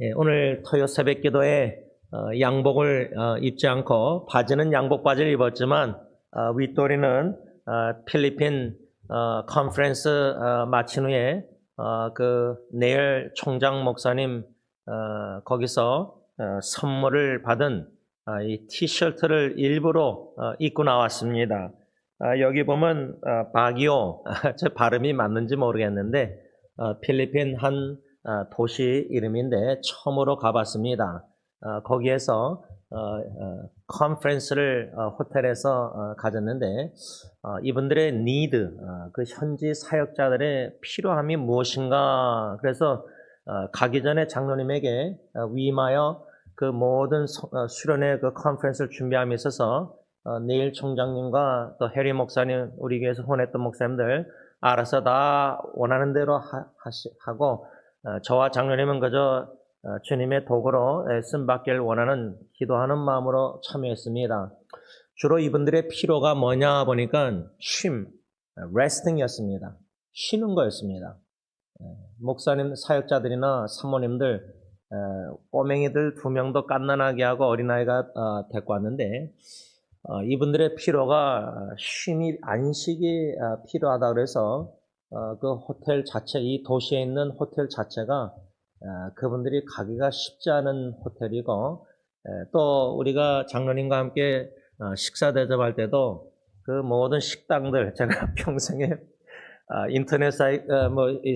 예, 오늘 토요 새벽 기도에 양복을 입지 않고 바지는 양복 바지를 입었지만 윗도리는 필리핀 컨퍼런스 마친 후에 내일 총장 목사님 거기서 선물을 받은 이 티셔츠를 일부러 입고 나왔습니다. 여기 보면 바기오, 제 발음이 맞는지 모르겠는데 필리핀 한 도시 이름인데 처음으로 가봤습니다. 거기에서 컨퍼런스를 호텔에서 가졌는데 이분들의 need, 그 현지 사역자들의 필요함이 무엇인가, 그래서 가기 전에 장로님에게 위임하여 그 모든 수련회 그 컨퍼런스를 준비함에 있어서 내일 총장님과 또 해리 목사님, 우리 교회에서 후원했던 목사님들 알아서 다 원하는 대로 하고 저와 장로님은 그저 주님의 도구로 쓰임받기를 원하는 기도하는 마음으로 참여했습니다. 주로 이분들의 필요가 뭐냐 보니까 resting이었습니다. 쉬는 거였습니다. 목사님, 사역자들이나 사모님들, 꼬맹이들 2명도 갓난아기 하고 어린아이가 데리고 왔는데 이분들의 필요가 쉼이, 안식이 필요하다 그래서 그 호텔 자체, 이 도시에 있는 호텔 자체가 그분들이 가기가 쉽지 않은 호텔이고, 또 우리가 장로님과 함께 식사 대접할 때도 그 모든 식당들, 제가 평생에 인터넷 사역,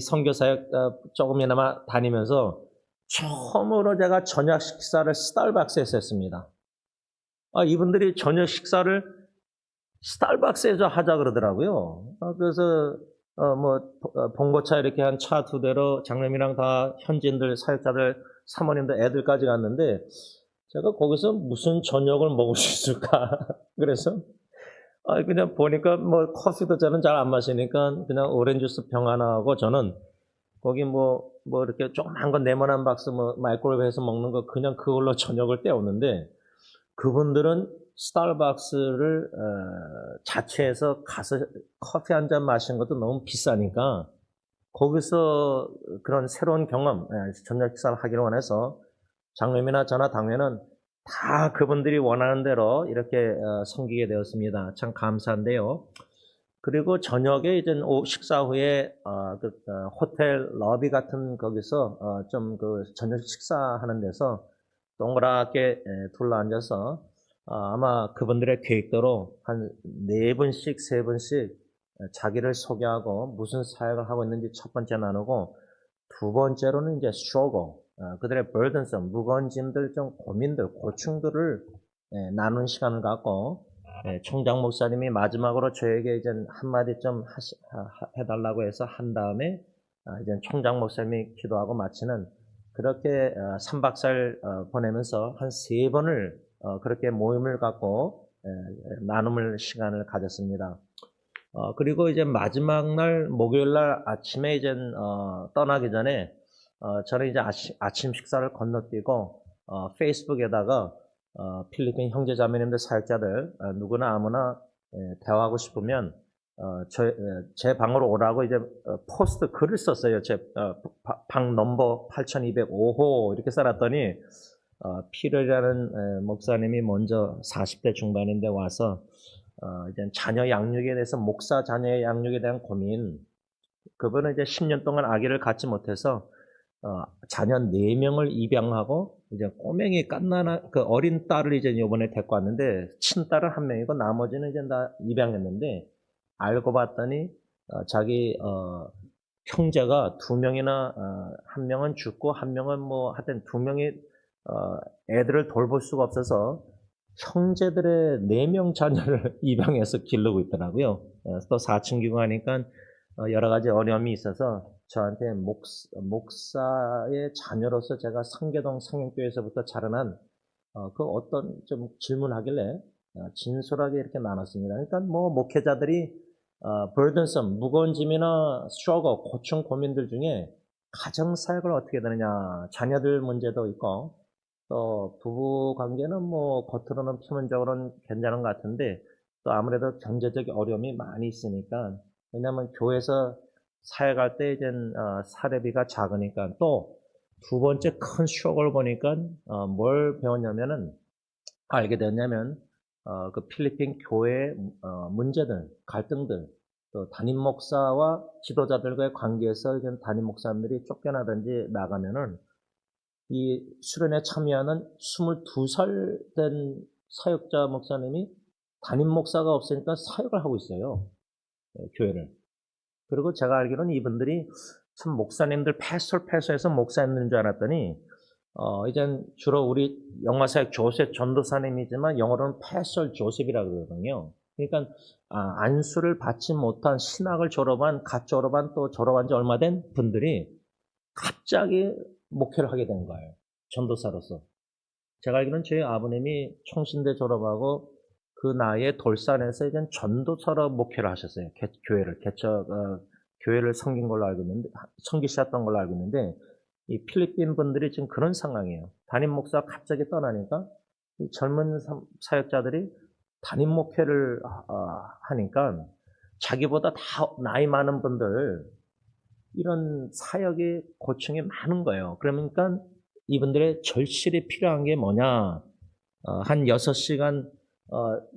선교 사역 조금이나마 다니면서 처음으로 제가 저녁 식사를 스타벅스에서 했습니다. 이분들이 저녁 식사를 스타벅스에서 하자 그러더라고요. 그래서 봉고차 이렇게 한 차 2대로 장로님이랑 다 현지인들, 사역자들, 사모님들, 애들까지 갔는데 제가 거기서 무슨 저녁을 먹을 수 있을까? 그래서 그냥 보니까 커피도 저는 잘 안 마시니까 그냥 오렌지 주스 병 하나 하고, 저는 거기 이렇게 조그만 거 네모난 박스 마이크로웨이브에서 먹는 거 그냥 그걸로 저녁을 때웠는데, 그분들은 스타벅스를 자체에서 가서 커피 한 잔 마시는 것도 너무 비싸니까 거기서 그런 새로운 경험, 저녁 식사를 하기를 원해서 장로님이나 저나 당회는 다 그분들이 원하는 대로 이렇게 섬기게 되었습니다. 참 감사한데요. 그리고 저녁에 이제 식사 후에 호텔 러비 같은 거기서 좀 그 저녁 식사하는 데서 동그랗게 둘러앉아서 아마 그분들의 계획대로 한 4분씩 3분씩 자기를 소개하고 무슨 사역을 하고 있는지 첫 번째 나누고, 두 번째로는 이제 struggle, 그들의 burdensome, 무거운 짐들, 좀 고민들, 고충들을 나누는 시간을 갖고, 총장 목사님이 마지막으로 저에게 이제 한마디 좀 해달라고 해서 한 다음에 이제 총장 목사님이 기도하고 마치는, 그렇게 3박 4일 보내면서 한 3번을 그렇게 모임을 갖고 나눔을 시간을 가졌습니다. 그리고 이제 마지막 날 목요일 날 아침에 이제 떠나기 전에 저는 이제 아침 식사를 건너뛰고 페이스북에다가 필리핀 형제자매님들, 사역자들 누구나 아무나 대화하고 싶으면 제 방으로 오라고 이제 포스트 글을 썼어요. 제 방 넘버 8205호 이렇게 써놨더니 피럴이라는 목사님이 먼저 40대 중반인데 와서 이제 자녀 양육에 대해서, 목사 자녀의 양육에 대한 고민, 그분은 이제 10년 동안 아기를 갖지 못해서 자녀 4명을 입양하고 이제 꼬맹이 그 어린 딸을 이제 이번에 데리고 왔는데, 친딸은 1명이고 나머지는 이제 다 입양했는데, 알고 봤더니 자기 형제가 2명이나 1명은 죽고 1명은 하여튼 2명이 애들을 돌볼 수가 없어서 형제들의 4명 자녀를 입양해서 기르고 있더라고요. 또 4층기고 하니까 여러 가지 어려움이 있어서 저한테 목사의 자녀로서 제가 상계동 상영교회에서부터 자라난 그 어떤 좀 질문하길래 진솔하게 이렇게 나눴습니다. 그러니까 목회자들이 burdensome, 무거운 짐이나 struggle, 고충, 고민들 중에 가정 사역을 어떻게 되느냐, 자녀들 문제도 있고, 또 부부 관계는 겉으로는 표면적으로는 괜찮은 것 같은데 또 아무래도 경제적 어려움이 많이 있으니까, 왜냐하면 교회에서 사역할 때 이제 사례비가 작으니까, 또 두 번째 큰 쇼크를 보니까 뭘 배웠냐면은 알게 되었냐면 그 필리핀 교회 문제들, 갈등들, 또 담임 목사와 지도자들과의 관계에서 담임 목사님들이 쫓겨나든지 나가면은 이 수련회 참여하는 22살 된 사역자 목사님이 담임 목사가 없으니까 사역을 하고 있어요. 교회를. 그리고 제가 알기로는 이분들이 참 목사님들 패스터에서 목사님인 줄 알았더니 이젠 주로 우리 영화사역 조셉 전도사님이지만 영어로는 패스터 조셉이라고 그러거든요. 그러니까 안수를 받지 못한 신학을 갓 졸업한 또 졸업한 지 얼마 된 분들이 갑자기 목회를 하게 된 거예요. 전도사로서. 제가 알기로는 저희 아버님이 총신대 졸업하고 그 나이에 돌산에서 이제 전도사로 목회를 하셨어요. 교회를 섬긴 걸로 알고 있는데, 섬기셨던 걸로 알고 있는데, 이 필리핀 분들이 지금 그런 상황이에요. 담임 목사가 갑자기 떠나니까 이 젊은 사역자들이 담임 목회를 하니까 자기보다 다 나이 많은 분들 이런 사역의 고충이 많은 거예요. 그러니까 이분들의 절실히 필요한 게 뭐냐? 한 6시간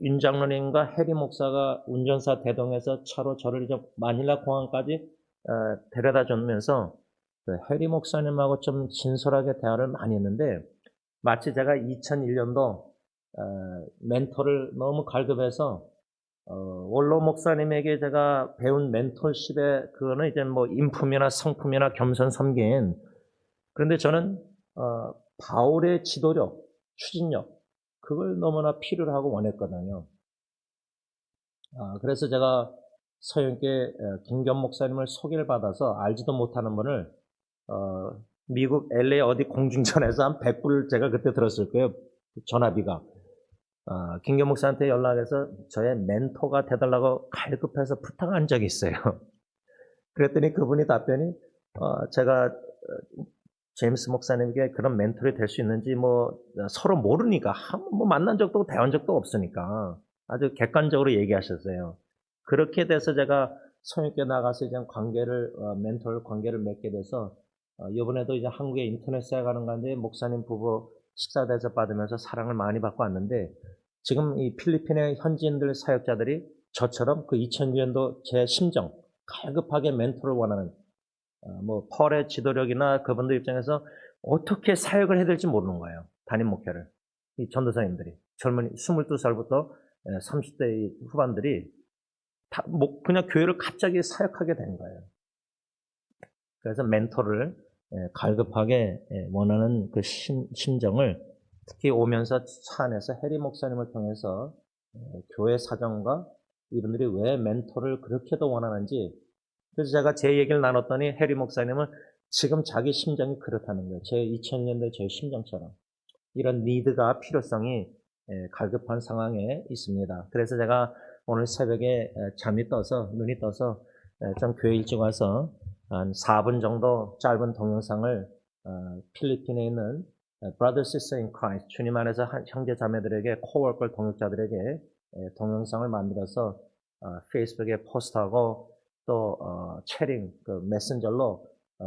윤 장로님과 해리 목사가 운전사 대동해서 차로 저를 이제 마닐라 공항까지 데려다 주면서 해리 목사님하고 좀 진솔하게 대화를 많이 했는데 마치 제가 2001년도 멘토를 너무 갈급해서 원로 목사님에게 제가 배운 멘토십의 그거는 이제 뭐 인품이나 성품이나 겸손 섬긴 그런데 저는 바울의 지도력, 추진력 그걸 너무나 필요로 하고 원했거든요. 그래서 제가 서영께 김겸 목사님을 소개를 받아서 알지도 못하는 분을 미국 LA 어디 공중전에서 한 100불 제가 그때 들었을 거예요. 전화비가. 김겸 목사한테 연락해서 저의 멘토가 돼달라고 갈급해서 부탁한 적이 있어요. 그랬더니 그분이 답변이 제가 제임스 목사님에게 그런 멘토이 될 수 있는지 뭐 서로 모르니까 뭐 만난 적도 대한 적도 없으니까 아주 객관적으로 얘기하셨어요. 그렇게 돼서 제가 성역교회 나가서 이제 멘토 관계를 맺게 돼서 이번에도 이제 한국에 인터넷 사역하는 가운데 목사님 부부 식사 대접 받으면서 사랑을 많이 받고 왔는데 지금 이 필리핀의 현지인들 사역자들이 저처럼 그 2000년도 제 심정 갈급하게 멘토를 원하는 뭐 펄의 지도력이나 그분들 입장에서 어떻게 사역을 해야 될지 모르는 거예요. 담임 목회를. 이 전도사님들이 젊은 22살부터 30대 후반들이 다 그냥 교회를 갑자기 사역하게 된 거예요. 그래서 멘토를 갈급하게 원하는 그 심정을 특히 오면서 차 안에서 해리 목사님을 통해서 교회 사정과 이분들이 왜 멘토를 그렇게도 원하는지 그래서 제가 제 얘기를 나눴더니 해리 목사님은 지금 자기 심정이 그렇다는 거예요. 제 2000년대 제 심정처럼. 이런 니드가 필요성이 갈급한 상황에 있습니다. 그래서 제가 오늘 새벽에 눈이 떠서 좀 교회 일찍 와서 한 4분 정도 짧은 동영상을 필리핀에 있는 Brother, Sister in Christ, 주님 안에서 형제 자매들에게 코워커 동역자들에게 동영상을 만들어서 페이스북에 포스트하고 또 채링, 그 메신저로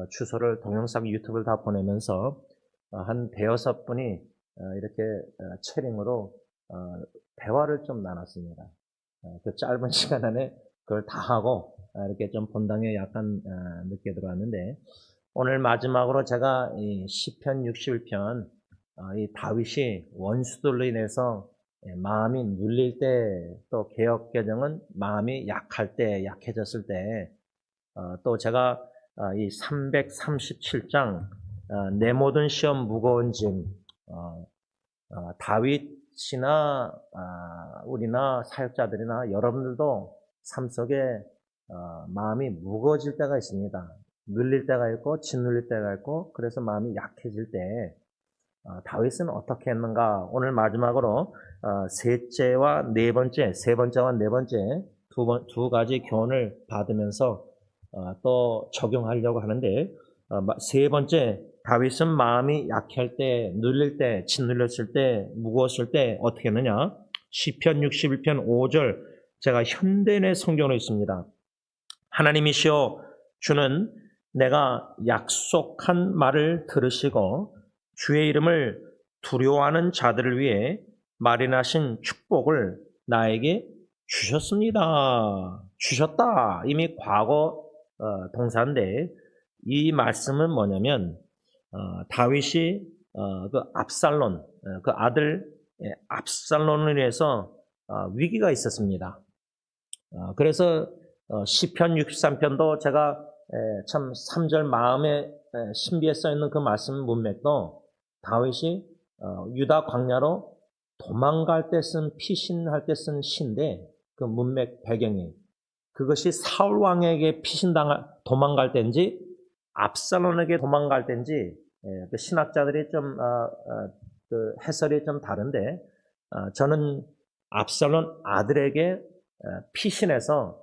주소를 동영상 유튜브를 다 보내면서 한 대여섯 분이 이렇게 채링으로 대화를 좀 나눴습니다. 그 짧은 시간 안에 그걸 다 하고 이렇게 좀 본당에 약간 늦게 들어왔는데 오늘 마지막으로 제가 이 시편 61편 이 다윗이 원수들로 인해서 마음이 눌릴 때 또 개역개정은 마음이 약할 때 약해졌을 때 또 제가 이 337장 내 모든 시험 무거운 짐 다윗이나 우리나 사역자들이나 여러분들도 삶 속에 마음이 무거워질 때가 있습니다. 눌릴 때가 있고 짓눌릴 때가 있고 그래서 마음이 약해질 때 다윗은 어떻게 했는가? 오늘 마지막으로 세 번째와 네 번째 두 가지 교훈을 받으면서 또 적용하려고 하는데 세 번째 다윗은 마음이 약할 때, 눌릴 때, 짓눌렸을 때, 무거웠을 때 어떻게 했느냐? 시편 61편 5절 제가 현대인의 성경으로 있습니다. 하나님이시여 주는 내가 약속한 말을 들으시고 주의 이름을 두려워하는 자들을 위해 마련하신 축복을 나에게 주셨습니다. 주셨다. 이미 과거 동사인데 이 말씀은 뭐냐면 다윗이 그 압살론 그 아들 압살론을 위해서 위기가 있었습니다. 그래서 시편 63편도 제가 참 3절 마음에 신비에 써있는 그 말씀 문맥도 다윗이 유다 광야로 도망갈 때 쓴 피신할 때 쓴 시인데 그 문맥 배경이 그것이 사울 왕에게 도망갈 때인지 압살론에게 도망갈 때인지 그 신학자들이 좀 그 해설이 좀 다른데 저는 압살론 아들에게 피신해서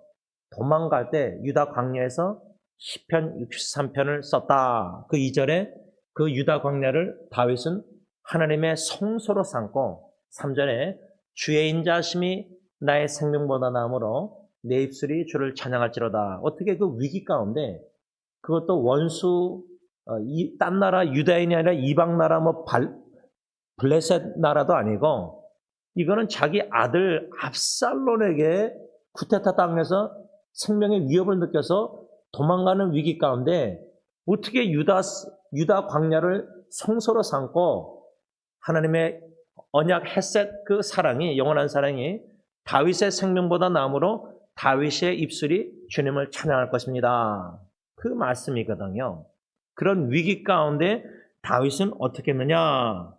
도망갈 때 유다 광야에서 시편 63편을 썼다. 그 2절에 그 유다 광야를 다윗은 하나님의 성소로 삼고 3절에 주의 인자하심이 나의 생명보다 나으므로 내 입술이 주를 찬양할지로다. 어떻게 그 위기 가운데 그것도 원수 딴 나라 유다인이 아니라 이방 나라 블레셋 나라도 아니고 이거는 자기 아들 압살론에게 쿠데타 당해서 생명의 위협을 느껴서 도망가는 위기 가운데 어떻게 유다 광야를 성소로 삼고 하나님의 언약 헤셋 그 사랑이 영원한 사랑이 다윗의 생명보다 나으므로 다윗의 입술이 주님을 찬양할 것입니다. 그 말씀이거든요. 그런 위기 가운데 다윗은 어떻게 했느냐?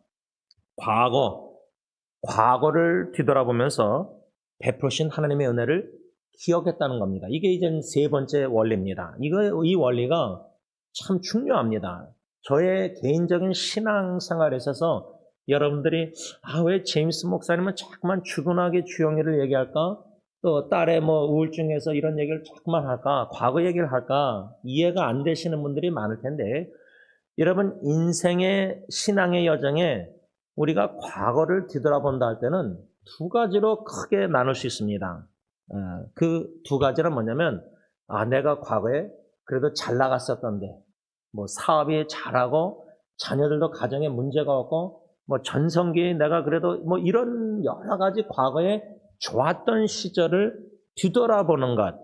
과거를 뒤돌아보면서 베푸신 하나님의 은혜를 기억했다는 겁니다. 이게 이제 세 번째 원리입니다. 이 원리가 참 중요합니다. 저의 개인적인 신앙생활에 있어서 여러분들이 왜 제임스 목사님은 자꾸만 주근하게 주영이를 얘기할까? 또 딸의 우울증에서 이런 얘기를 자꾸만 할까? 과거 얘기를 할까? 이해가 안 되시는 분들이 많을 텐데 여러분 인생의 신앙의 여정에 우리가 과거를 뒤돌아본다 할 때는 두 가지로 크게 나눌 수 있습니다. 그 두 가지는 뭐냐면 내가 과거에 그래도 잘 나갔었던데 사업이 잘하고 자녀들도 가정에 문제가 없고 전성기에 내가 그래도 이런 여러 가지 과거에 좋았던 시절을 뒤돌아보는 것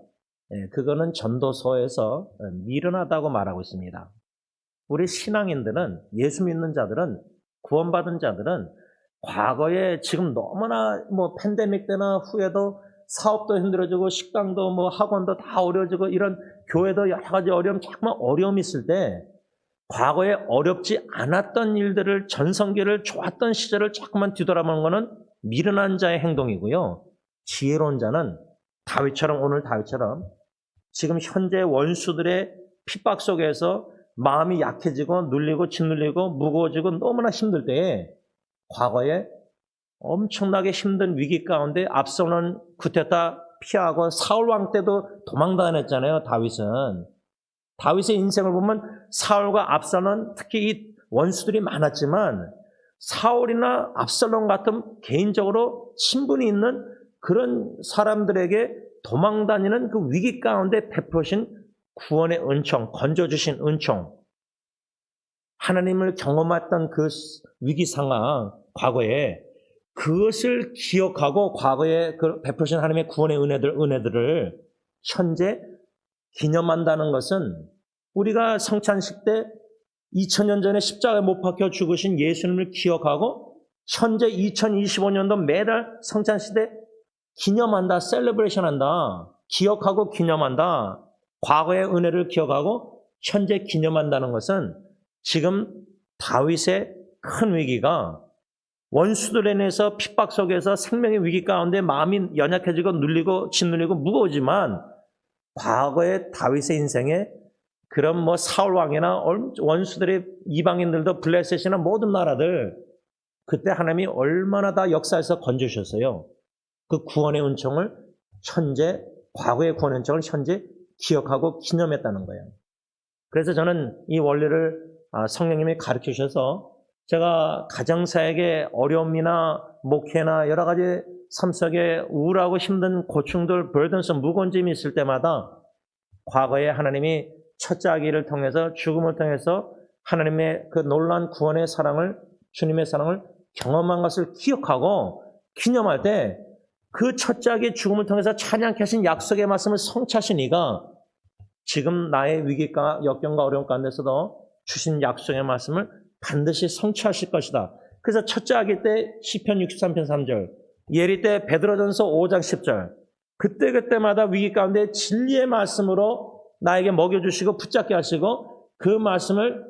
그거는 전도서에서 미련하다고 말하고 있습니다. 우리 신앙인들은 예수 믿는 자들은 구원받은 자들은 과거에 지금 너무나 팬데믹 때나 후에도 사업도 힘들어지고 식당도 학원도 다 어려워지고 이런 교회도 여러 가지 어려움 자꾸만 어려움이 있을 때 과거에 어렵지 않았던 일들을 전성기를 좋았던 시절을 자꾸만 뒤돌아보는 것은 미련한 자의 행동이고요. 지혜로운 자는 오늘 다윗처럼 지금 현재 원수들의 핍박 속에서 마음이 약해지고 눌리고 짓눌리고 무거워지고 너무나 힘들 때에 과거에 엄청나게 힘든 위기 가운데 압살론 쿠데타 피하고 사울 왕 때도 도망다녔잖아요. 다윗의 인생을 보면 사울과 압살론 특히 이 원수들이 많았지만 사울이나 압살론 같은 개인적으로 친분이 있는 그런 사람들에게 도망다니는 그 위기 가운데 베푸신 구원의 은총, 건져주신 은총, 하나님을 경험했던 그 위기 상황, 과거에 그것을 기억하고 과거에 그 베푸신 하나님의 구원의 은혜들을 현재 기념한다는 것은 우리가 성찬식 때 2000년 전에 십자가에 못 박혀 죽으신 예수님을 기억하고 현재 2025년도 매달 성찬식 때 기념한다, 셀러브레이션 한다, 기억하고 기념한다, 과거의 은혜를 기억하고 현재 기념한다는 것은 지금 다윗의 큰 위기가 원수들에 의해서 핍박 속에서 생명의 위기 가운데 마음이 연약해지고 눌리고 짓눌리고 무거우지만 과거의 다윗의 인생에 그런 사울 왕이나 원수들의 이방인들도 블레셋이나 모든 나라들 그때 하나님이 얼마나 다 역사에서 건져주셨어요. 그 구원의 은총을 과거의 구원의 은총을 현재 기억하고 기념했다는 거예요. 그래서 저는 이 원리를 성령님이 가르쳐 주셔서 제가 가정사역의 어려움이나 목회나 여러 가지 삶 속에 우울하고 힘든 고충들, burden스, 무거운 짐이 있을 때마다 과거에 하나님이 첫째 아기를 통해서 죽음을 통해서 하나님의 그 놀라운 구원의 사랑을 주님의 사랑을 경험한 것을 기억하고 기념할 때 그 첫째 아기의 죽음을 통해서 찬양케 하신 약속의 말씀을 성취하신 이가 지금 나의 위기가 역경과 어려움 가운데서도 주신 약속의 말씀을 반드시 성취하실 것이다. 그래서 첫째 아기 때 시편 63편 3절, 예리 때 베드로전서 5장 10절, 그때마다 위기 가운데 진리의 말씀으로 나에게 먹여주시고 붙잡게 하시고 그 말씀을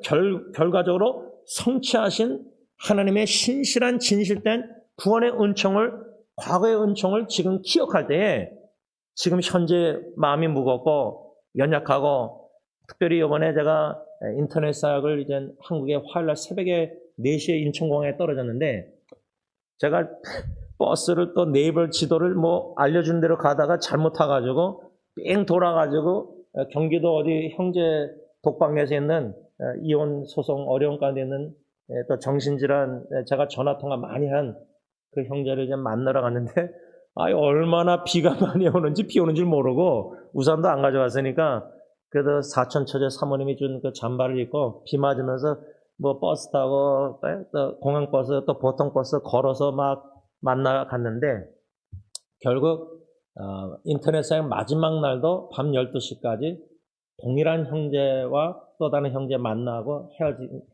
결과적으로 성취하신 하나님의 신실한 진실된 구원의 은총을, 과거의 은총을 지금 기억할 때에 지금 현재 마음이 무겁고 연약하고, 특별히 이번에 제가 인터넷 사역을 이제 한국의 화요일날 새벽에 4시에 인천공항에 떨어졌는데, 제가 버스를 또 네이버 지도를 뭐 알려준 대로 가다가 잘못 타가지고 뺑 돌아가지고 경기도 어디 형제 독방에서 있는 이혼 소송 어려운 가운데 있는 또 정신질환, 제가 전화통화 많이 한 그 형제를 이제 만나러 갔는데, 얼마나 비가 많이 오는지 비 오는 줄 모르고 우산도 안 가져갔으니까 그래도 사촌 처제 사모님이 준 그 잠바를 입고 비 맞으면서 뭐 버스 타고 또 공항버스 또 보통버스 걸어서 막 만나 갔는데, 결국 인터넷 사역 마지막 날도 밤 12시까지 동일한 형제와 또 다른 형제 만나고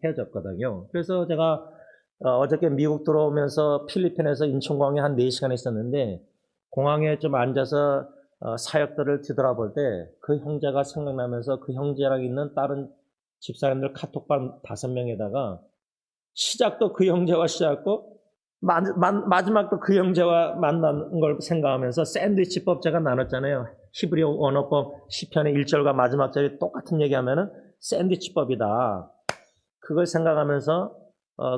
헤어졌거든요. 그래서 제가 어저께 미국 들어오면서 필리핀에서 인천공항에 한 4시간 있었는데, 공항에 좀 앉아서 사역들을 뒤돌아볼 때 그 형제가 생각나면서 그 형제랑 있는 다른 집사람들 카톡방 5명에다가 시작도 그 형제와 시작했고 마지막도 그 형제와 만난 걸 생각하면서 샌드위치법 제가 나눴잖아요. 히브리어 언어법 시편의 1절과 마지막 절이 똑같은 얘기하면은 샌드위치법이다. 그걸 생각하면서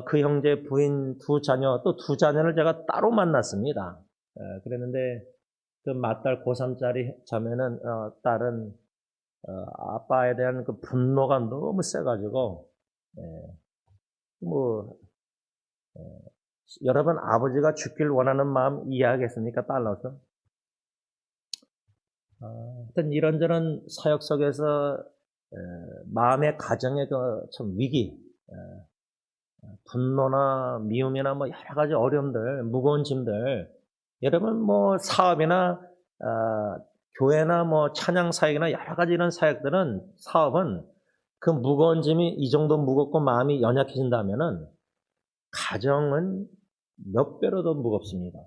그 형제 부인 2자녀, 또 2자녀를 제가 따로 만났습니다. 그랬는데 그 맏딸 고3짜리 자매는 딸은 아빠에 대한 그 분노가 너무 세가지고, 여러분 아버지가 죽길 원하는 마음 이해하겠습니까? 딸로서. 하여튼 이런저런 사역 속에서 마음의 가정의 그 참 위기, 분노나 미움이나 뭐 여러 가지 어려움들, 무거운 짐들, 여러분 뭐 사업이나 교회나 뭐 찬양 사역이나 여러 가지 이런 사역들은, 사업은 그 무거운 짐이 이 정도 무겁고 마음이 연약해진다면은 가정은 몇 배로 더 무겁습니다.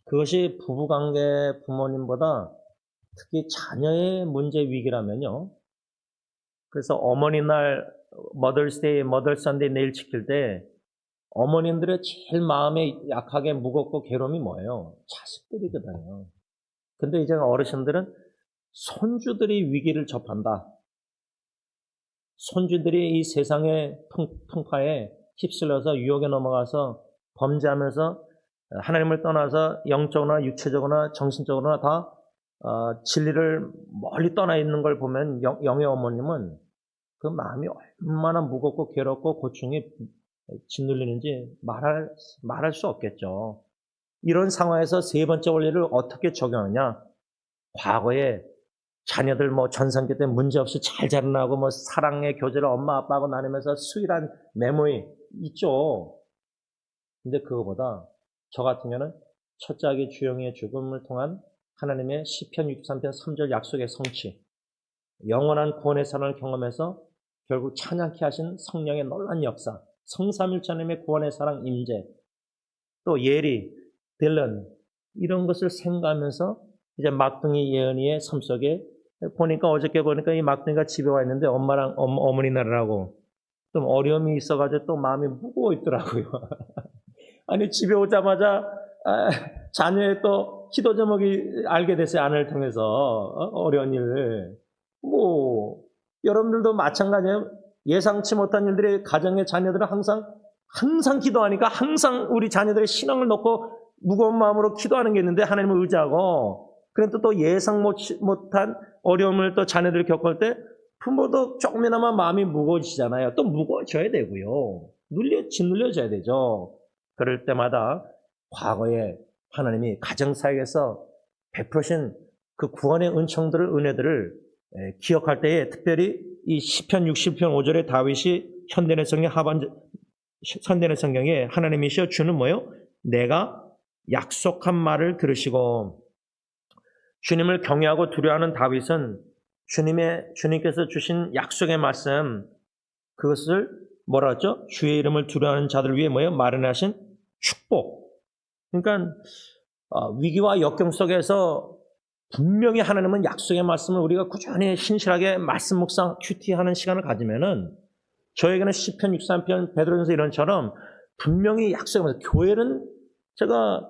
그것이 부부관계 부모님보다 특히 자녀의 문제 위기라면요. 그래서 어머니날 머더스데이, 머더선데이 내일 지킬 때 어머님들의 제일 마음에 약하게 무겁고 괴로움이 뭐예요? 자식들이거든요. 근데 이제 어르신들은 손주들이 위기를 접한다. 손주들이 이 세상의 풍파에 휩쓸려서 유혹에 넘어가서 범죄하면서 하나님을 떠나서 영적으로나 육체적으로나 정신적으로나 다 진리를 멀리 떠나 있는 걸 보면 영의 어머님은 그 마음이 얼마나 무겁고 괴롭고 고충이 짓눌리는지 말할 수 없겠죠. 이런 상황에서 3번째 원리를 어떻게 적용하냐? 과거에 자녀들 뭐 전성기 때 문제없이 잘 자라나고 뭐 사랑의 교제를 엄마 아빠하고 나누면서 수일한 메모리 있죠. 근데 그거보다 저 같은 경우는 첫째 아기 주영이의 죽음을 통한 하나님의 시편 63편 3절 약속의 성취, 영원한 구원의 사랑을 경험해서 결국 찬양케 하신 성령의 놀라운 역사, 성삼일체님의 구원의 사랑 임재, 또 예리, 딜런, 이런 것을 생각하면서 이제 막둥이 예언이의 삶 속에 보니까, 어저께 보니까 이 막둥이가 집에 와 있는데 엄마랑 어머니 나라라고 좀 어려움이 있어가지고 또 마음이 무거워 있더라고요. 아니 집에 오자마자 자녀의 또 기도 제목이 알게 됐어요. 아내를 통해서 어려운 일. 뭐 여러분들도 마찬가지예요. 예상치 못한 일들이 가정의 자녀들은 항상 기도하니까 항상 우리 자녀들의 신앙을 놓고 무거운 마음으로 기도하는 게 있는데, 하나님을 의지하고, 그런데 또 예상 못한 어려움을 또 자녀들이 겪을 때 부모도 조금이나마 마음이 무거워지잖아요. 또 무거워져야 되고요. 짓눌려져야 되죠. 그럴 때마다 과거에 하나님이 가정사역에서 베푸신 그 구원의 은총들을, 은혜들을 기억할 때에 특별히 이 시편 60편 5절에 다윗이 현대의 성경에 하나님이시여 주는 뭐요? 내가 약속한 말을 들으시고, 주님을 경외하고 두려워하는 다윗은 주님께서 주신 약속의 말씀, 그것을 뭐라 하죠? 주의 이름을 두려워하는 자들 위해 뭐예요? 마련하신 축복. 그러니까 위기와 역경 속에서 분명히 하나님은 약속의 말씀을 우리가 꾸준히 신실하게 말씀 묵상 큐티하는 시간을 가지면은, 저에게는 시편 63편 베드로전서 이런처럼 분명히 약속의 말씀, 교회는 제가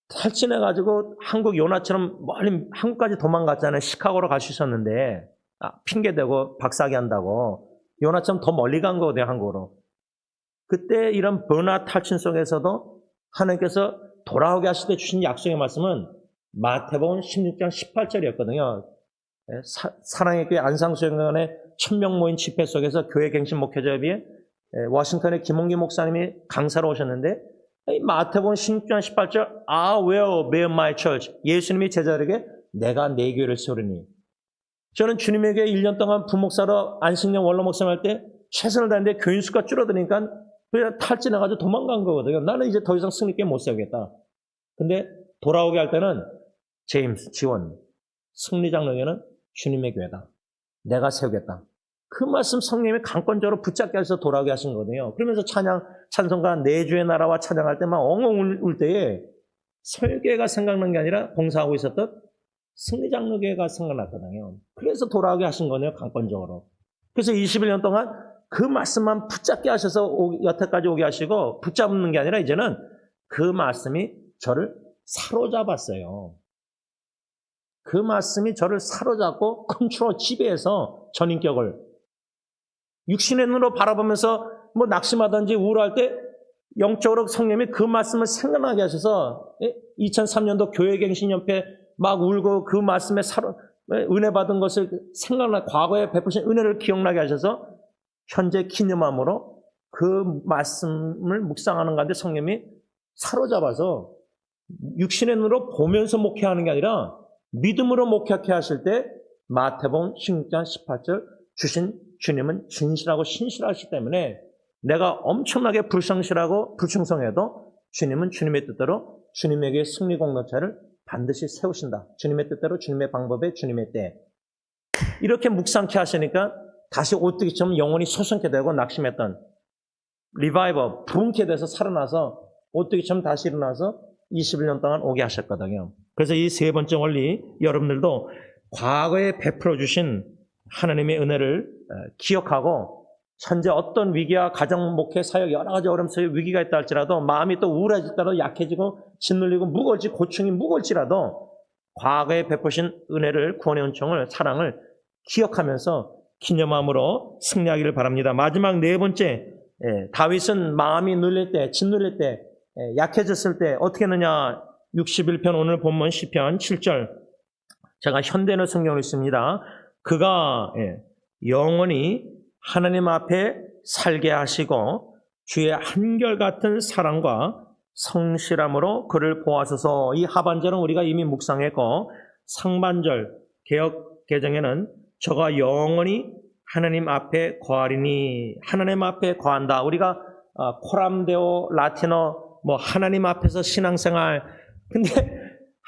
탈진해가지고 한국 요나처럼 멀리 한국까지 도망갔잖아요. 시카고로 갈 수 있었는데 핑계대고 박사학위 한다고 요나처럼 더 멀리 간 거거든요. 한국으로. 그때 이런 번화 탈진 속에서도 하나님께서 돌아오게 하실 때 주신 약속의 말씀은 마태복음 16장 18절이었거든요. 사랑의 교회 안상수련관의 1000명 모인 집회 속에서 교회 갱신 목회자협의회 워싱턴의 김홍기 목사님이 강사로 오셨는데, 마태복음 16장 18절 I will build my church. 예수님이 제자들에게 내가 내 교회를 세우리니. 저는 주님에게 1년 동안 부목사로 안식년 원로 목사를 할 때 최선을 다했는데 교인 수가 줄어드니까 그냥 탈진해가지고 도망간 거거든요. 나는 이제 더 이상 승리 있게 못 세우겠다. 근데 돌아오게 할 때는 제임스, 지원, 승리장로교회는 주님의 교회다. 내가 세우겠다. 그 말씀 성령님이 강권적으로 붙잡게 하셔서 돌아오게 하신 거거든요. 그러면서 찬송가 내 주의 나라와 찬양할 때 막 엉엉 울 때에 설교회가 생각난 게 아니라 봉사하고 있었던 승리장로교회가 생각났거든요. 그래서 돌아오게 하신 거네요, 강권적으로. 그래서 21년 동안 그 말씀만 붙잡게 하셔서 여태까지 오게 하시고, 붙잡는 게 아니라 이제는 그 말씀이 저를 사로잡았어요. 그 말씀이 저를 사로잡고 컨트롤, 지배해서 전인격을 육신의 눈으로 바라보면서 뭐 낙심하든지 우울할 때 영적으로 성령님이 그 말씀을 생각나게 하셔서 2003년도 교회갱신연패 막 울고 그 말씀에 은혜 받은 것을 과거에 베푸신 은혜를 기억나게 하셔서 현재 기념함으로 그 말씀을 묵상하는 가운데 성령님이 사로잡아서 육신의 눈으로 보면서 목회하는 게 아니라 믿음으로 목회하게 하실 때 마태복음 16장 18절 주신 주님은 진실하고 신실하시기 때문에 내가 엄청나게 불성실하고 불충성해도 주님은 주님의 뜻대로 주님에게 승리 공동체를 반드시 세우신다. 주님의 뜻대로 주님의 방법에 주님의 때에. 이렇게 묵상케 하시니까 다시 오뜨기처럼 영혼이 소성케 되고 낙심했던 리바이버, 부흥케 돼서 살아나서 오뜨기처럼 다시 일어나서 21년 동안 오게 하셨거든요. 그래서 이 세 번째 원리, 여러분들도 과거에 베풀어 주신 하나님의 은혜를 기억하고 현재 어떤 위기와 가정, 목회, 사역 여러 가지 어려움 속에 위기가 있다 할지라도 마음이 또 우울해질지라도 약해지고 짓눌리고 무거울지 고충이 무거울지라도 과거에 베푸신 은혜를, 구원의 은총을, 사랑을 기억하면서 기념함으로 승리하기를 바랍니다. 마지막 네 번째, 다윗은 마음이 눌릴 때, 짓눌릴 때, 약해졌을 때 어떻게 했느냐. 61편 오늘 본문 시편 7절, 제가 현대는 성경을 읽습니다. 그가 영원히 하나님 앞에 살게 하시고 주의 한결같은 사랑과 성실함으로 그를 보아소서. 이 하반절은 우리가 이미 묵상했고, 상반절 개역 개정에는 저가 영원히 하나님 앞에 거하리니, 하나님 앞에 거한다. 우리가 코람데오 라틴어 뭐 하나님 앞에서 신앙생활, 근데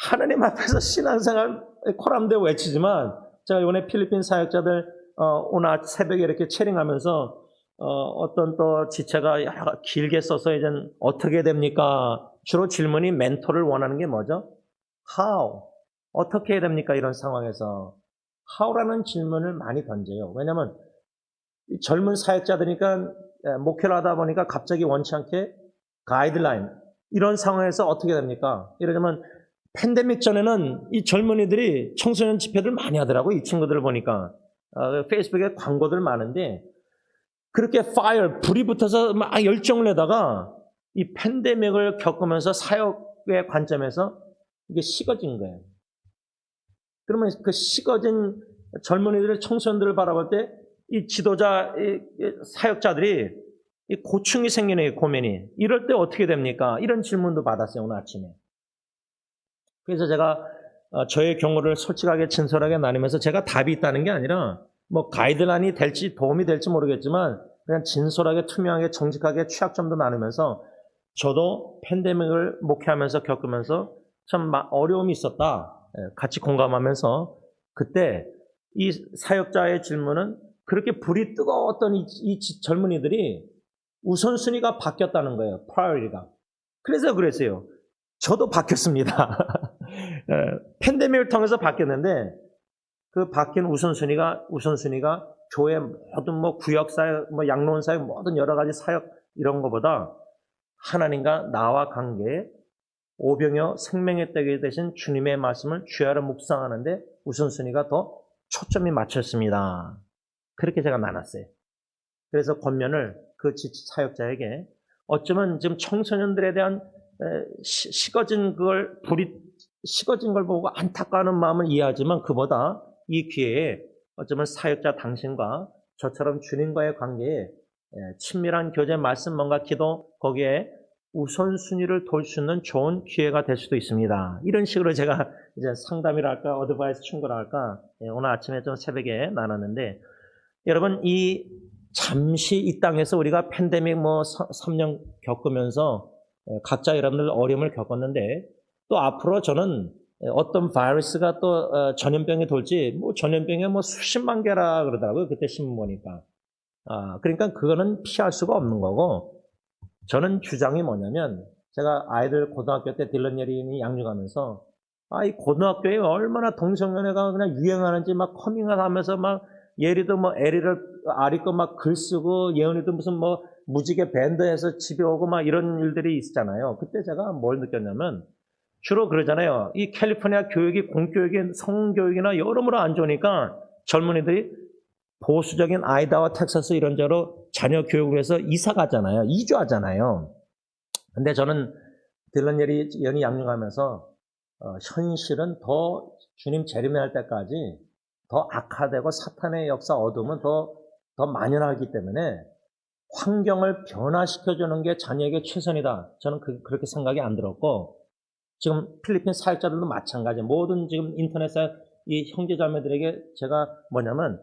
하나님 앞에서 신앙생활 코람데오 외치지만, 제가 이번에 필리핀 사역자들 오늘 새벽에 이렇게 체링하면서 어떤 또 지체가 길게 써서 이제 어떻게 됩니까? 주로 질문이 멘토를 원하는 게 뭐죠? How? 어떻게 해야 됩니까? 이런 상황에서 How라는 질문을 많이 던져요. 왜냐하면 젊은 사역자들이니까 목회를 하다 보니까 갑자기 원치 않게 가이드라인, 이런 상황에서 어떻게 됩니까? 예를 들면 팬데믹 전에는 이 젊은이들이 청소년 집회들 많이 하더라고요. 이 친구들을 보니까 페이스북에 광고들 많은데, 그렇게 불이 붙어서 막 열정을 내다가 이 팬데믹을 겪으면서 사역의 관점에서 이게 식어진 거예요. 그러면 그 식어진 젊은이들, 청소년들을 바라볼 때 이 지도자, 이 사역자들이 이 고충이 생기는 고민이, 이럴 때 어떻게 됩니까? 이런 질문도 받았어요, 오늘 아침에. 그래서 제가 저의 경우를 솔직하게 진솔하게 나누면서 제가 답이 있다는 게 아니라 뭐 가이드라인이 될지 도움이 될지 모르겠지만 그냥 진솔하게 투명하게 정직하게 취약점도 나누면서 저도 팬데믹을 목회하면서 겪으면서 참 어려움이 있었다. 같이 공감하면서 그때 이 사역자의 질문은 그렇게 불이 뜨거웠던 이 젊은이들이 우선순위가 바뀌었다는 거예요. priority가. 그래서 그랬어요. 저도 바뀌었습니다. 팬데믹을 통해서 바뀌었는데 그 바뀐 우선순위가 교회 모든 뭐 구역사역, 뭐 양로원사역 모든 여러 가지 사역 이런 것보다 하나님과 나와 관계에 오병이어 생명의 떡이 되신 주님의 말씀을 주야로 묵상하는데 우선순위가 더 초점이 맞췄습니다. 그렇게 제가 나눴어요. 그래서 권면을 그 사역자에게 어쩌면 지금 청소년들에 대한 불이 식어진 걸 보고 안타까워하는 마음을 이해하지만 그보다 이 기회에 어쩌면 사역자 당신과 저처럼 주님과의 관계에 친밀한 교제, 말씀, 뭔가 기도 거기에 우선순위를 돌 수 있는 좋은 기회가 될 수도 있습니다. 이런 식으로 제가 이제 상담이랄까 어드바이스 충고랄까 오늘 아침에 좀 새벽에 나눴는데 여러분 잠시 이 땅에서 우리가 팬데믹 3년 겪으면서 각자 여러분들 어려움을 겪었는데 또 앞으로 저는 어떤 바이러스가 또 전염병이 돌지 전염병이 수십만 개라 그러더라고요. 그때 신문 보니까. 그러니까 그거는 피할 수가 없는 거고 저는 주장이 뭐냐면 제가 아이들 고등학교 때 딜런 예린이 양육하면서 이 고등학교에 얼마나 동성연애가 그냥 유행하는지 막 커밍아웃하면서 막 예리도 아리도 막 글 쓰고 예언이도 무슨 무지개 밴드해서 집에 오고 막 이런 일들이 있잖아요. 그때 제가 뭘 느꼈냐면 주로 그러잖아요. 이 캘리포니아 교육이 공교육이 성교육이나 여러모로 안 좋으니까 젊은이들이 보수적인 아이다와 텍사스 이런 데로 자녀 교육을 위해서 이사 가잖아요. 이주하잖아요. 근데 저는 딜런 예리 양육하면서 현실은 더 주님 재림할 때까지 더 악화되고 사탄의 역사 어둠은 더 만연하기 때문에 환경을 변화시켜주는 게 자녀에게 최선이다. 저는 그렇게 생각이 안 들었고 지금 필리핀 사역자들도 마찬가지예요. 모든 지금 인터넷에 이 형제자매들에게 제가 뭐냐면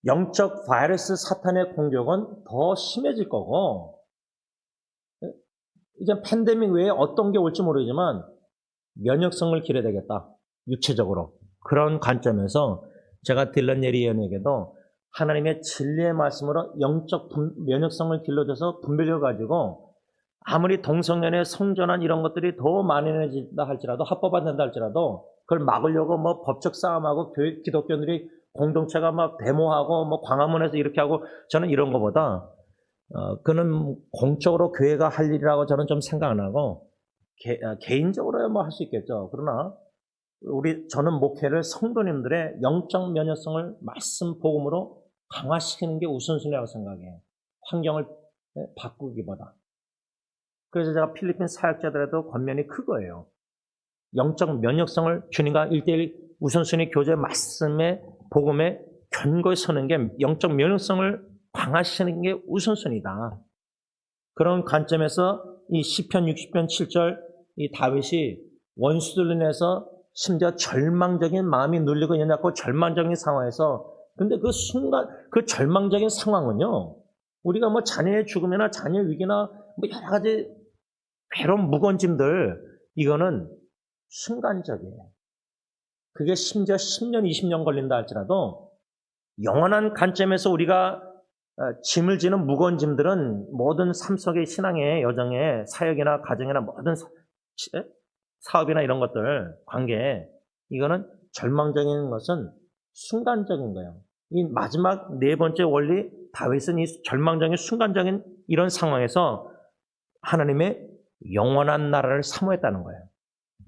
영적 바이러스 사탄의 공격은 더 심해질 거고 이제 팬데믹 외에 어떤 게 올지 모르지만 면역성을 기르어야 되겠다. 육체적으로. 그런 관점에서 제가 딜런 예리언에게도 하나님의 진리의 말씀으로 영적 면역성을 길러줘서 분별해가지고 아무리 동성연애 성전환 이런 것들이 더 만연해진다 할지라도 합법화된다 할지라도 그걸 막으려고 법적 싸움하고 기독교인들이 공동체가 데모하고 광화문에서 이렇게 하고 저는 이런 것보다 그는 공적으로 교회가 할 일이라고 저는 좀 생각 안 하고 개인적으로야 할 수 있겠죠. 그러나 저는 목회를 성도님들의 영적 면역성을 말씀 복음으로 강화시키는 게 우선순위라고 생각해요. 환경을 바꾸기보다. 그래서 제가 필리핀 사역자들에도 권면이 크거예요. 영적 면역성을 주님과 1:1 우선순위 교제 말씀의 복음에 견고히 서는 게 영적 면역성을 강화시키는 게 우선순위다. 그런 관점에서 이 시편 60편 7절 이 다윗이 원수들로 인해서 심지어 절망적인 마음이 눌리고 연약하고 절망적인 상황에서 근데 그 순간 그 절망적인 상황은요 우리가 자녀의 죽음이나 자녀 위기나 여러 가지 괴로운 무거운 짐들 이거는 순간적이에요. 그게 심지어 10년 20년 걸린다 할지라도 영원한 관점에서 우리가 짐을 지는 무거운 짐들은 모든 삶 속의 신앙의 여정의 사역이나 가정이나 모든 사업이나 이런 것들 관계에 이거는 절망적인 것은 순간적인 거예요. 이 마지막 네 번째 원리 다윗은 이 절망적인 순간적인 이런 상황에서 하나님의 영원한 나라를 사모했다는 거예요.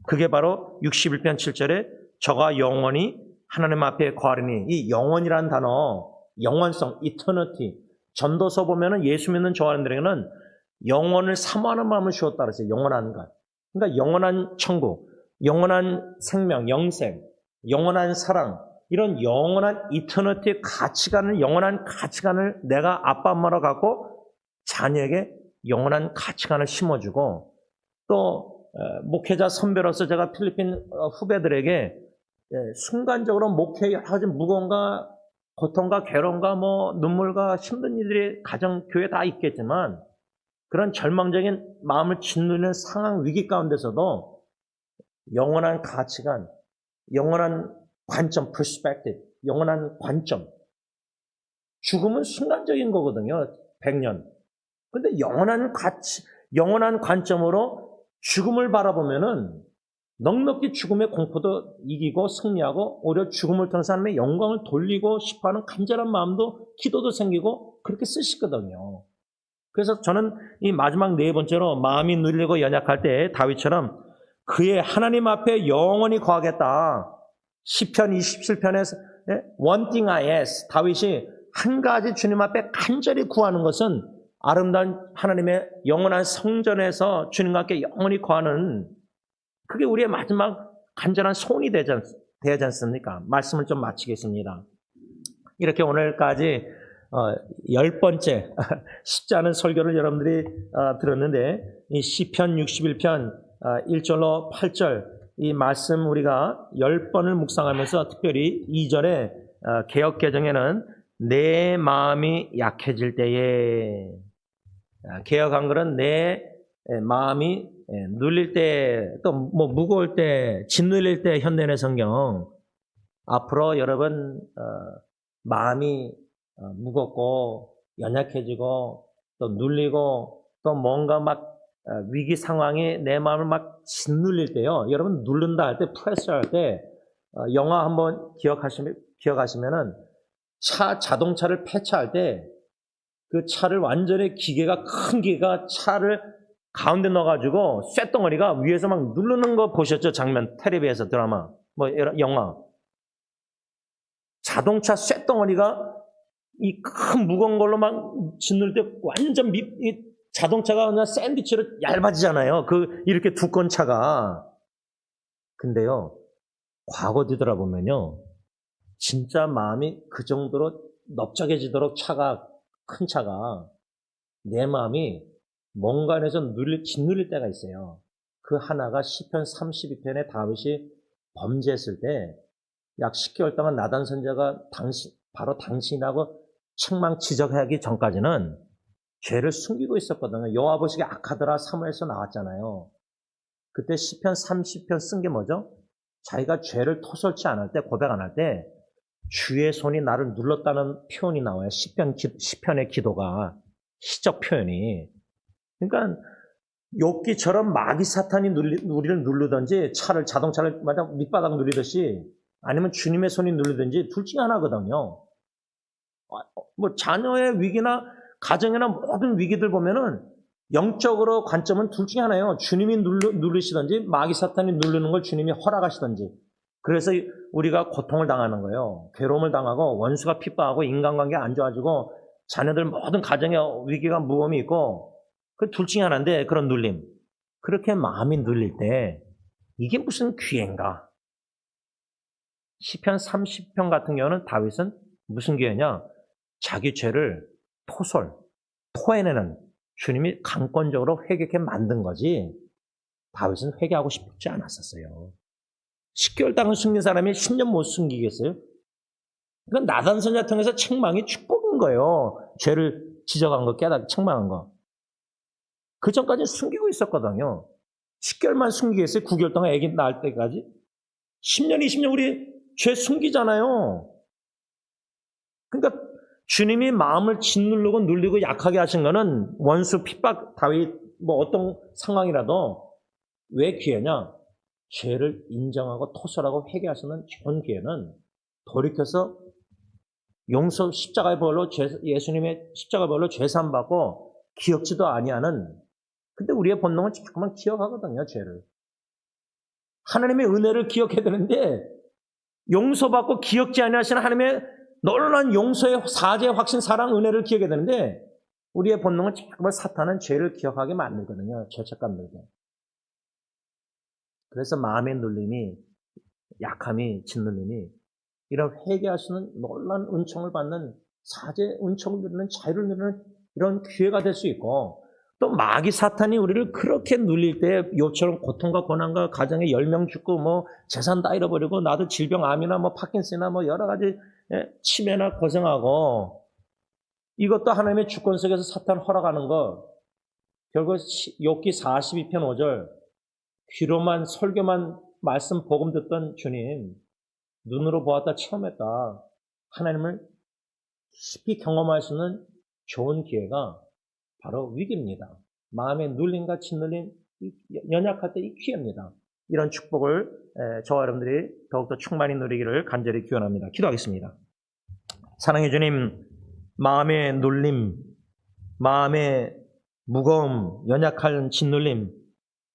그게 바로 61편 7절에 저가 영원히 하나님 앞에 거하리니 이 영원이라는 단어 영원성, eternity 전도서 보면은 예수 믿는 저하는들에게는 영원을 사모하는 마음을 주었다 그랬어요. 영원한 것. 그러니까 영원한 천국, 영원한 생명, 영생, 영원한 사랑 이런 영원한 eternity 가치관을 영원한 가치관을 내가 아빠 엄마로 갖고 자녀에게 영원한 가치관을 심어주고 또 목회자 선배로서 제가 필리핀 후배들에게 순간적으로 목회의 여러 가지 무거움과 고통과 괴로움과 뭐 눈물과 힘든 일들이 가정, 교회 다 있겠지만 그런 절망적인 마음을 짓누르는 상황 위기 가운데서도 영원한 가치관, 영원한 관점, perspective, 영원한 관점. 죽음은 순간적인 거거든요. 100년. 근데 영원한 가치, 영원한 관점으로 죽음을 바라보면은 넉넉히 죽음의 공포도 이기고 승리하고 오히려 죽음을 통해서 하나님의 영광을 돌리고 싶어하는 간절한 마음도 기도도 생기고 그렇게 쓰시거든요. 그래서 저는 이 마지막 네 번째로 마음이 눌리고 연약할 때 다윗처럼 그의 하나님 앞에 영원히 거하겠다. 시편 27편에서 One thing I ask, 다윗이 한 가지 주님 앞에 간절히 구하는 것은 아름다운 하나님의 영원한 성전에서 주님과 함께 영원히 거하는 그게 우리의 마지막 간절한 소원이 되지 않습니까? 말씀을 좀 마치겠습니다. 이렇게 오늘까지 10번째 쉽지 않은 설교를 여러분들이 들었는데 이 시편 61편 1절로 8절 이 말씀 우리가 10번을 묵상하면서 특별히 2절에 개역개정에는 내 마음이 약해질 때에 개역 한글은 내 마음이 눌릴 때 또 뭐 무거울 때 짓눌릴 때 현대인의 성경 앞으로 여러분 마음이 무겁고 연약해지고 또 눌리고 또 뭔가 막 위기 상황이 내 마음을 막 짓눌릴 때요. 여러분 누른다 할 때 프레스 할 때 영화 한번 기억하시면은 자동차를 폐차할 때 그 차를 완전히 큰 기계가 차를 가운데 넣어가지고 쇳덩어리가 위에서 막 누르는 거 보셨죠? 장면, 텔레비에서 드라마, 뭐 영화. 자동차 쇳덩어리가 이 큰 무거운 걸로 막 짓눌 때 완전 이 자동차가 그냥 샌드위치로 얇아지잖아요. 이렇게 두꺼운 차가. 근데요, 과거 뒤돌아보면요, 진짜 마음이 그 정도로 넓적해지도록 큰 차가 내 마음이 뭔가 안에서 짓눌릴 때가 있어요. 그 하나가 시편 32편에 다윗이 범죄했을 때 약 10개월 동안 나단 선지자가 바로 당신하고 책망 지적하기 전까지는 죄를 숨기고 있었거든요. 여호와 보시기에 악하더라 사무엘에서 나왔잖아요. 그때 시편 30편 쓴 게 뭐죠? 자기가 죄를 토설치 않을 때 고백 안 할 때 주의 손이 나를 눌렀다는 표현이 나와요. 시편의 기도가 시적 표현이. 그러니까 욥기처럼 마귀 사탄이 우리를 누르든지 자동차를 밑바닥 누리듯이 아니면 주님의 손이 누르든지 둘 중에 하나거든요. 뭐 자녀의 위기나 가정이나 모든 위기들 보면은 영적으로 관점은 둘 중에 하나예요. 주님이 누르시든지 마귀 사탄이 누르는 걸 주님이 허락하시든지. 그래서 우리가 고통을 당하는 거예요. 괴로움을 당하고 원수가 핍박하고 인간관계 안 좋아지고 자녀들 모든 가정에 위기가 무거움이 있고 그 둘 중에 하나인데 그런 눌림. 그렇게 마음이 눌릴 때 이게 무슨 기회인가? 시편 30편 같은 경우는 다윗은 무슨 기회냐? 자기 죄를 토해내는 주님이 강권적으로 회개하게 만든 거지 다윗은 회개하고 싶지 않았었어요. 10개월 동안 숨긴 사람이 10년 못 숨기겠어요? 그건 나단 선지자 통해서 책망이 축복인 거예요. 죄를 지적한 거, 깨닫고 책망한 거. 그 전까지 숨기고 있었거든요. 10개월만 숨기겠어요? 9개월 동안 애기 낳을 때까지? 10년, 20년 우리 죄 숨기잖아요. 그러니까 주님이 마음을 짓누르고 눌리고 약하게 하신 거는 원수 핍박, 다윗 뭐 어떤 상황이라도 왜 기회냐? 죄를 인정하고 토설하고 회개하시는 좋은 기회는 돌이켜서 용서 십자가의 벌로 예수님의 십자가의 벌로 죄산 받고 기억지도 아니하는 근데 우리의 본능은 자꾸만 기억하거든요. 죄를. 하나님의 은혜를 기억해야 되는데 용서받고 기억지 아니하시는 하나님의 놀라운 용서의 사죄의 확신 사랑 은혜를 기억해야 되는데 우리의 본능은 자꾸만 사탄은 죄를 기억하게 만들거든요. 죄책감 들게. 그래서 마음의 눌림이 약함이 짓눌림이 이런 회개하시는 놀라운 은총을 받는 사죄 은총을 누리는 자유를 누리는 이런 기회가 될 수 있고 또 마귀 사탄이 우리를 그렇게 눌릴 때 욥처럼 고통과 고난과 가정에 10명 죽고 뭐 재산 다 잃어버리고 나도 질병 암이나 뭐 파킨슨이나 뭐 여러 가지 치매나 고생하고 이것도 하나님의 주권 속에서 사탄 허락하는 거 결국 욥기 42편 5절 귀로만 설교만 말씀 복음 듣던 주님 눈으로 보았다 체험했다 하나님을 깊이 경험할 수 있는 좋은 기회가 바로 위기입니다. 마음의 눌림과 짓눌림 연약할 때 이 기회입니다. 이런 축복을 저와 여러분들이 더욱더 충만히 누리기를 간절히 기원합니다. 기도하겠습니다. 사랑해 주님, 마음의 눌림, 마음의 무거움, 연약한 짓눌림,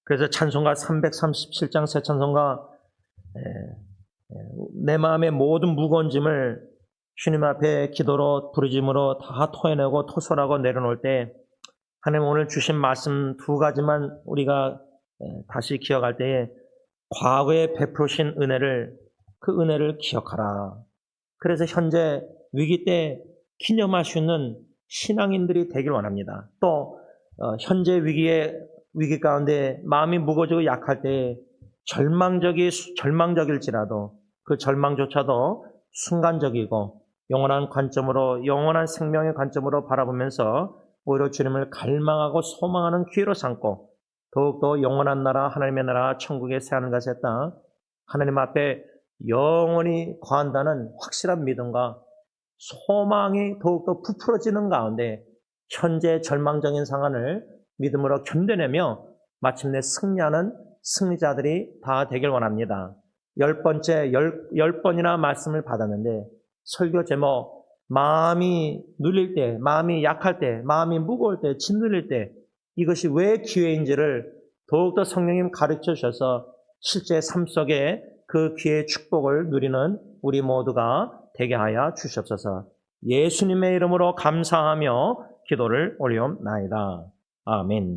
그래서 찬송가 337장 새 찬송가 내 마음의 모든 무거운 짐을 주님 앞에 기도로 부르짐으로 다 토해내고 토설하고 내려놓을 때 하나님 오늘 주신 말씀 두 가지만 우리가 다시 기억할 때에 과거에 베푸신 은혜를 그 은혜를 기억하라. 그래서 현재 위기 때 기념할 수 있는 신앙인들이 되길 원합니다. 또 현재 위기 가운데 마음이 무거워지고 약할 때 절망적일지라도 그 절망조차도 순간적이고 영원한 관점으로 영원한 생명의 관점으로 바라보면서 오히려 주님을 갈망하고 소망하는 기회로 삼고 더욱더 영원한 나라 하나님의 나라 천국에 새하는 것에 땅 하나님 앞에 영원히 거한다는 확실한 믿음과 소망이 더욱더 부풀어지는 가운데 현재 절망적인 상황을 믿음으로 견뎌내며 마침내 승리하는 승리자들이 다 되길 원합니다. 10번이나 말씀을 받았는데 설교 제목 마음이 눌릴 때, 마음이 약할 때, 마음이 무거울 때, 짓눌릴 때 이것이 왜 기회인지를 더욱더 성령님 가르쳐 주셔서 실제 삶 속에 그 기회의 축복을 누리는 우리 모두가 되게 하여 주시옵소서. 예수님의 이름으로 감사하며 기도를 올리옵나이다. 아멘.